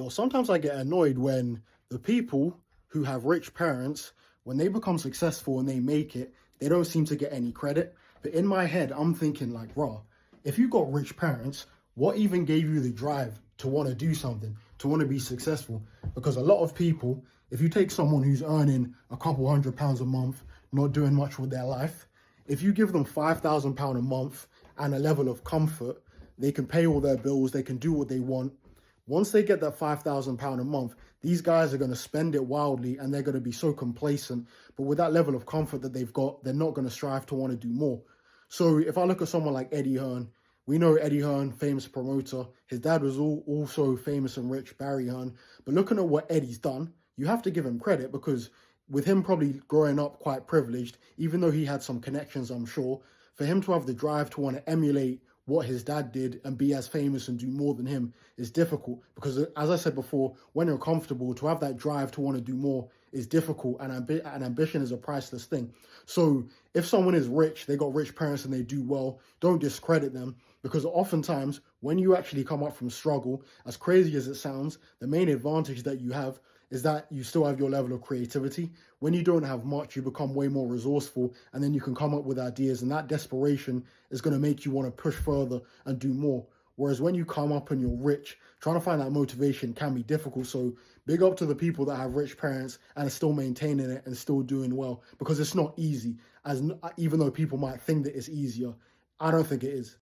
Sometimes I get annoyed when the people who have rich parents, when they become successful and they make it, they don't seem to get any credit. But in my head, I'm thinking like, raw, if you got rich parents, what even gave you the drive to want to do something, to want to be successful? Because a lot of people, if you take someone who's earning a couple £100 a month, not doing much with their life, if you give them £5,000 a month and a level of comfort, they can pay all their bills, they can do what they want. Once they get that £5,000 a month, these guys are going to spend it wildly and they're going to be so complacent. But with that level of comfort that they've got, they're not going to strive to want to do more. So if I look at someone like Eddie Hearn, we know Eddie Hearn, famous promoter. His dad was also famous and rich, Barry Hearn. But looking at what Eddie's done, you have to give him credit because with him probably growing up quite privileged, even though he had some connections, I'm sure, for him to have the drive to want to emulate what his dad did and be as famous and do more than him is difficult because, as I said before, when you're comfortable, to have that drive to want to do more is difficult, and ambition is a priceless thing. So if someone is rich, they got rich parents and they do well, don't discredit them, because oftentimes when you actually come up from struggle, as crazy as it sounds, the main advantage that you have is that you still have your level of creativity. When you don't have much, you become way more resourceful, and then you can come up with ideas, and that desperation is going to make you want to push further and do more. Whereas when you come up and you're rich, trying to find that motivation can be difficult. So big up to the people that have rich parents and are still maintaining it and still doing well, because it's not easy. Even though people might think that it's easier, I don't think it is.